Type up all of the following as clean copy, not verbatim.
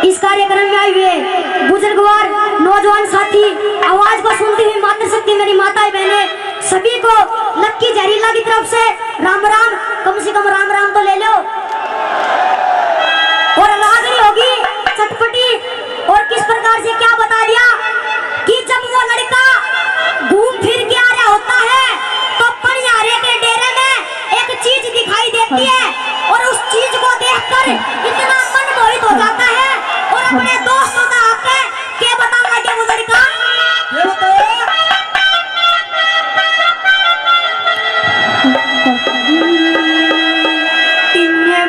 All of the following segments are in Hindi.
इस कार्यक्रम में आए हुए बुजुर्गवार नौजवान साथी, आवाज को सुनती हुई मातृशक्ति मेरी माताएं बहने, सभी को लक्की जहरीला की तरफ से राम राम। कम से कम राम राम तो ले लो। और रागनी होगी चटपटी। और किस प्रकार से क्या बता दिया कि जब वो लड़का घूम फिर के आ रहा होता है तो पनियारे के डेरे में एक चीज दिखाई देती है और उस चीज को देखकर इतना मन मोहित हो जाता है और अपने दोस्तों का आके क्या बताऊंगा कि वो लड़का इन्हें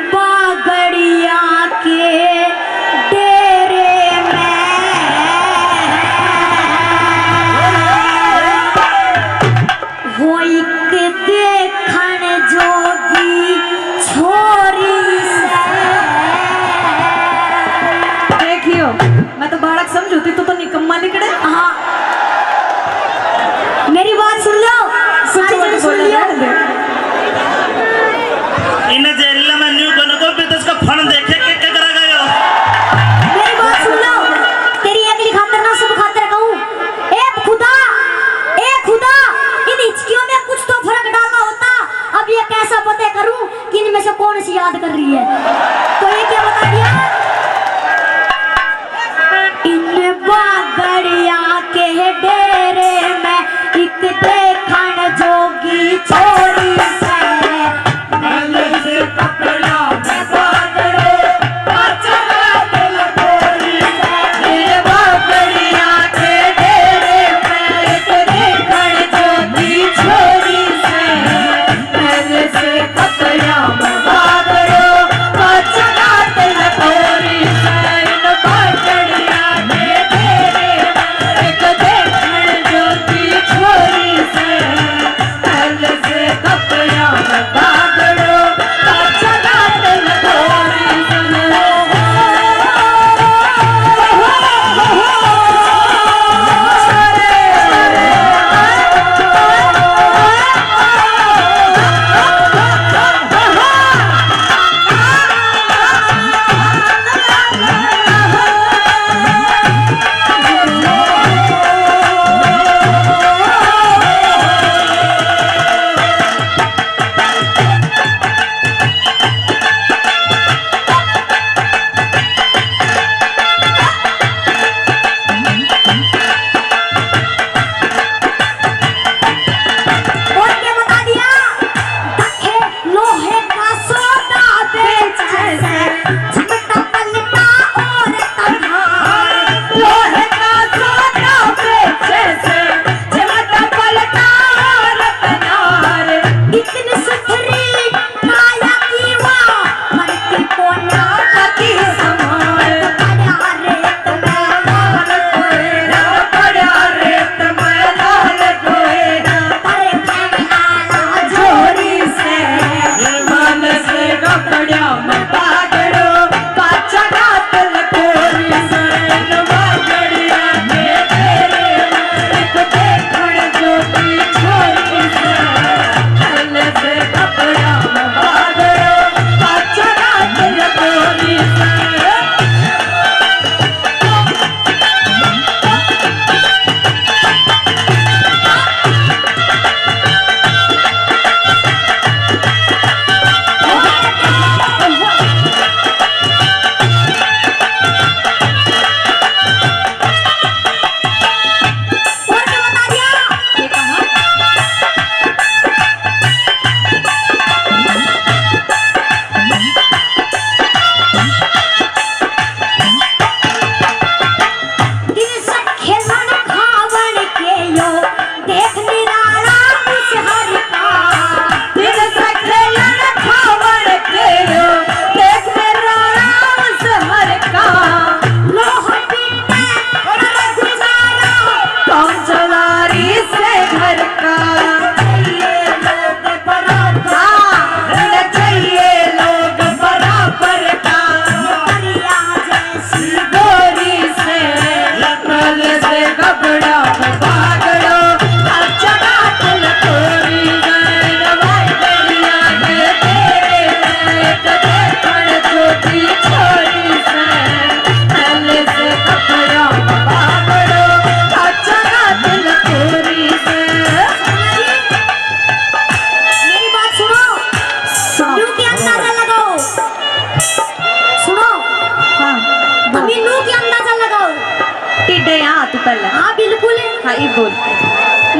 टिड्डे यहाँ तू पहले। हाँ बिल्कुल। हाँ ये बोल।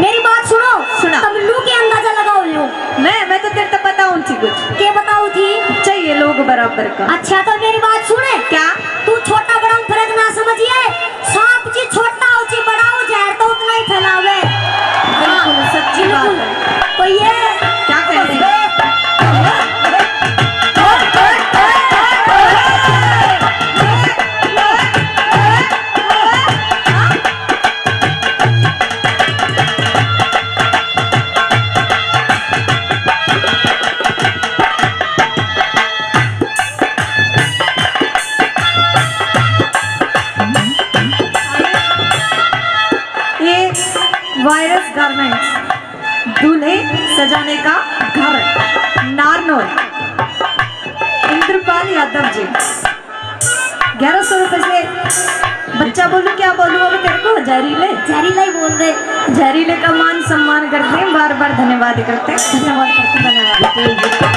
मेरी बात सुनो। सुना। तुम लू के अंदाजा लगाओ लो। मैं तो तेरे तो बताऊँ थी कुछ। क्या बताओ थी? चाहिए लोग बराबर का। अच्छा तो मेरी बात सुने। क्या? तू छोटा बड़ा में फर्क ना समझिए। सांप जी छोटा ऊंची बड़ा हो जहर तो उतना ही फैलावे। बिल्कुल सच्ची बात है। तो ये क्या कह रहे हैं? वायरस गारमेंट्स दूल्हे सजाने का घर नारनौल इंद्रपाल यादव जी 1100 रुपए से। बच्चा बोलूं क्या बोलूं अब तेरे को? जहरीले जहरीला ही बोल दे। जहरीले का मान सम्मान करते हैं, बार बार धन्यवाद करते हैं। धन्यवाद करते धन्यवाद।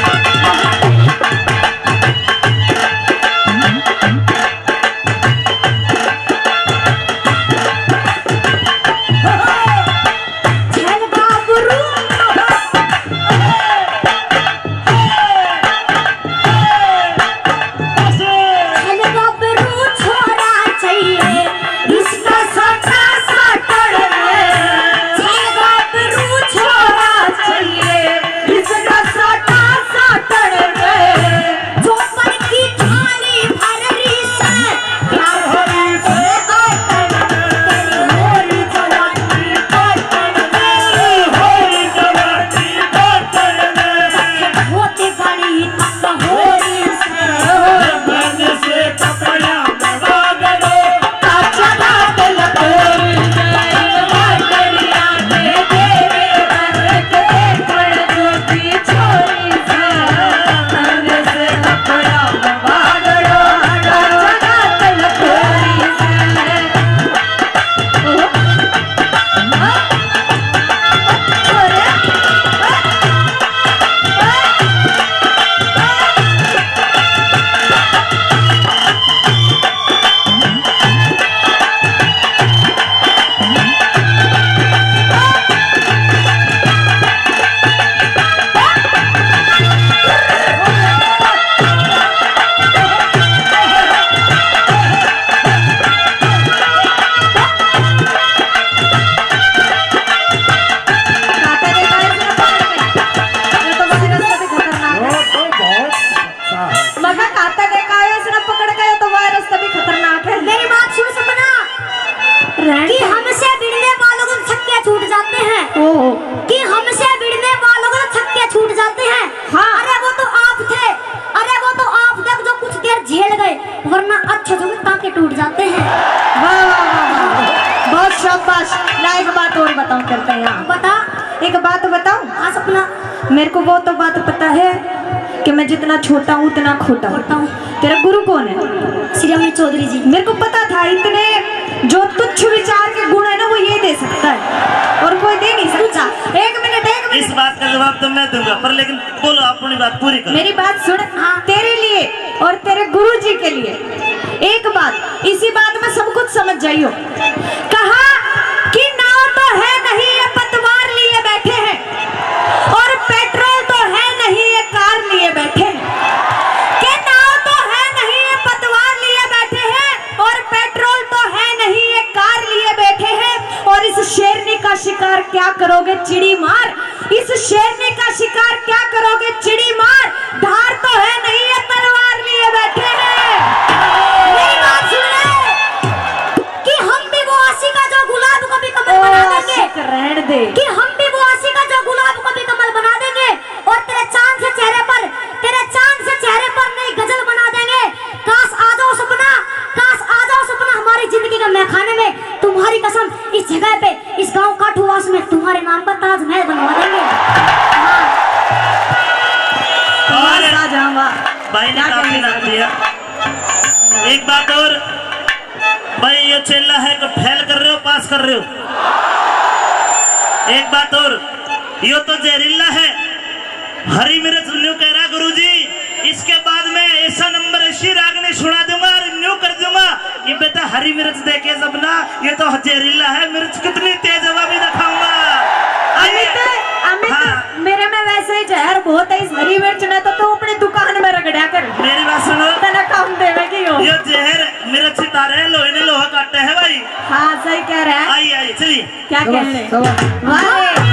कि हमसे भिड़ने वालों को छक्के छूट जाते हैं। कि हमसे भिड़ने वालों को छक्के छूट जाते हैं। हाँ। अरे वो तो आप थे, अरे वो तो आप थे जो कुछ देर झेल गए, वरना अच्छे जो टांके टूट जाते हैं। वाह वाह वाह, बहुत शाबाश। ना एक बात और बताऊं करते हैं यहाँ। बता। एक बात बताऊं? हाँ सपना। मेरे को वो तो बात पता है कि मैं जितना छोटा हूँ उतना खोटा हूँ। तेरा गुरु कौन है? श्री अमित चौधरी जी। मेरे को पता था इतने जो तुच्छ विचार के गुण है ना वो ये दे सकता है और कोई दे नहीं सकता। एक मिनट इस बात का जवाब तो मैं दूंगा, पर लेकिन बोलो अपनी बात पूरी करो। मेरी बात सुन। हाँ। तेरे लिए और तेरे गुरु जी के लिए एक बात, इसी बात में सब कुछ समझ जाइयो। कहा कि नाव तो है नहीं ये पतवार लिए बैठे हैं, और पेट्रोल तो है नहीं ये कार लिए बैठे हैं। कि नाव तो है नहीं ये पतवार लिए बैठे हैं, और पेट्रोल तो है नहीं ये कार लिए बैठे हैं। और इस शेरनी का शिकार क्या करोगे चिड़ी मार, इस शेरनी का शिकार क्या करोगे चिड़ी मार, धार तो है नहीं ये तलवार लिए बैठे हैं। मेरी बात सुन ले कि हम भी वो आशी का जो गुलाब को भी कमल बना देंगे। रहने दे। कि हम भी वो आशी का जो गुलाब को भी कमल बना देंगे, और तेरे चांद से चेहरे पर, तेरे चांद से चेहरे पर नई गजल बना देंगे। काश आ जाओ सपना, काश आ जाओ सपना हमारी जिंदगी का मैखाने में। तुम्हारी कसम इस जगह पे, इस गांव काठूवास में तुम्हारे नाम पर ताजमहल बनवा देंगे। भाई ने काफी नाम दिया। एक बात और भाई, ये चेला है तो फेल कर रहे हो पास कर रहे हो? एक बात और, ये तो जहरीला है, हरी मिर्च न्यू कह रहा गुरुजी। इसके बाद में ऐसा नंबर ऐसी रागनी सुना दूंगा और न्यू कर दूंगा, ये बेटा हरी मिर्च देखे सब ना, ये तो जहरीला है, मिर्च कितनी तेज है वो भी दिखाऊंगा। अमित हाँ। मेरे में वैसे ही जहर बहुत है, इस हरी मिर्च ने तो तू अपनी दुकान में रगड़ा कर मेरी बात सुनो, तना काम देवे की हो। ये जहर मिर्च तारे लोहे ने लोहा काटे है भाई। हाँ सही कह रहा है। आई आई चलिए। क्या कह रहे हैं? वाह